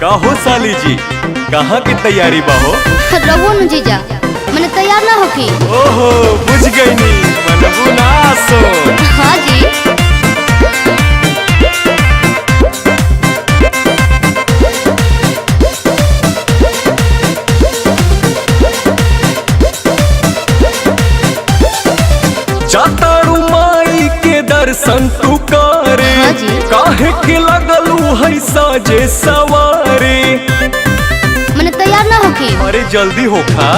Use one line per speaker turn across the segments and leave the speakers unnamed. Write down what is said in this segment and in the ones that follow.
का हो साली जी, कहाँ की तैयारी बा हो?
रवो न जीजा, मैंने तैयार ना होकी।
ओहो बुझ गई नी, मनबू ना सो।
हाँ जी।
जातारू माई के दर्शन तू करे,
हाँ जी।
काहे के लगलू है साजे सवारे।
मैंने तैयार ना होकी।
अरे जल्दी होखा,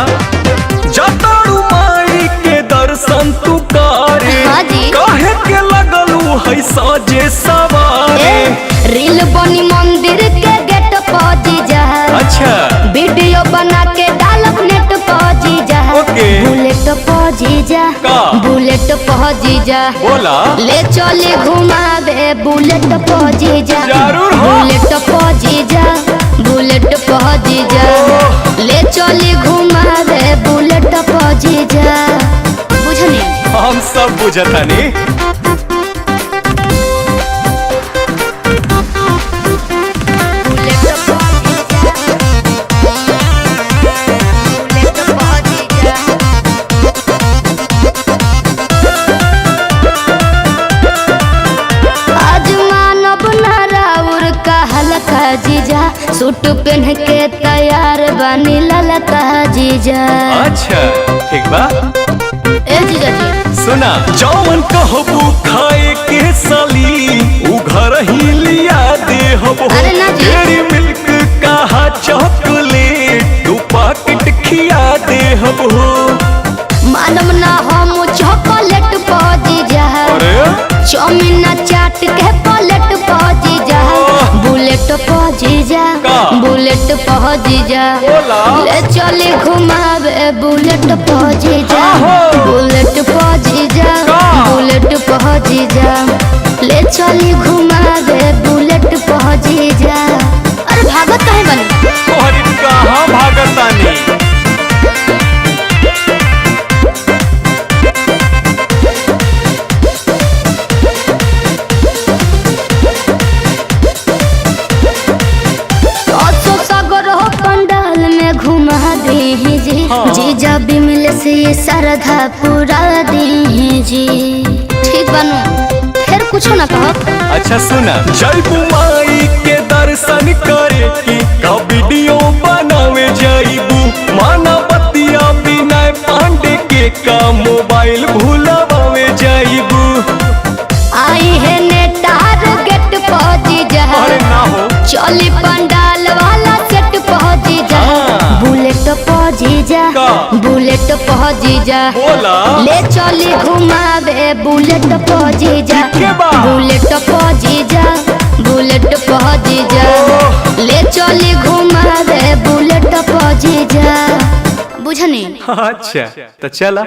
जातारू माई के दर्शन तू करे,
हाँ जी।
काहे के लगलू है साजे सवारे।
रील बनी मंदिर के गेट पर जीजा,
अच्छा
वीडियो बना के डालब नेट पर जीजा।
ओके।
बुलेट पर जीजा,
का?
बुलेट पर जीजा,
बोला
ले चले घुमावे बुलेट पर जीजा।
जरूर हो।
बुलेट पर जीजा, बुलेट पर जीजा, ले चले घुमावे बुलेट पर जीजा। बुझनी?
हम सब बुझतानी।
बुलेट पर जीजा, बुलेट पर जीजा। आज मानव नाराउर का हल्का जीजा, सूट पहन के तैयार बनी ललका जीजा।
अच्छा ठीक बा,
ए जीजा जी
सुना जौन कहबू खाए के साली उ घर ही लिया दे हबो।
अरे ना जी।
डेयरी मिल्क कहा चॉकलेट दू पैकेट खिया दे हबो।
मानव ना हम चॉकलेट पर जीजा,
अरे
चाउमीन चाट के प्लेट पर जीजा। बुलेट पर जीजा,
का?
बुलेट पर जीजा,
बोला।
ले चले घुमावे बुलेट पर जीजा।
आहो।
बुलेट पर जीजा,
का?
बुलेट पर जीजा, ले चले घुमावे बुलेट पर जीजा। अरे भागत काहे बनी?
तोहरी कहाँ भागतानी।
पंडाल में घुमा दे जी,
हाँ।
जीजा बिमल से श्रद्धा पूरा दे जी। ठीक बनू, फिर कुछ ना कहो।
अच्छा सुना, जयबू माई के दर्शन करे की का वीडियो बनावे जाइबू। माना बतिया बिना पांडे के का मोबाइल भूलवावे जाइबू।
आई है नेटार गेट पहुंची जा,
अरे ना हो
चली पंडाल वाला सेट पहुंची जा।
हाँ।
बुलेट पहुंची जा,
का?
बुलेट पहुंची जा,
बोला
ले चली घुमावे बुलेट पहुंची जा।
के बा?
बुलेट पहुंची जा, बुलेट पहुंची जा, ले चली घुमावे बुलेट पहुंची जा। बुझनी?
अच्छा तो चला।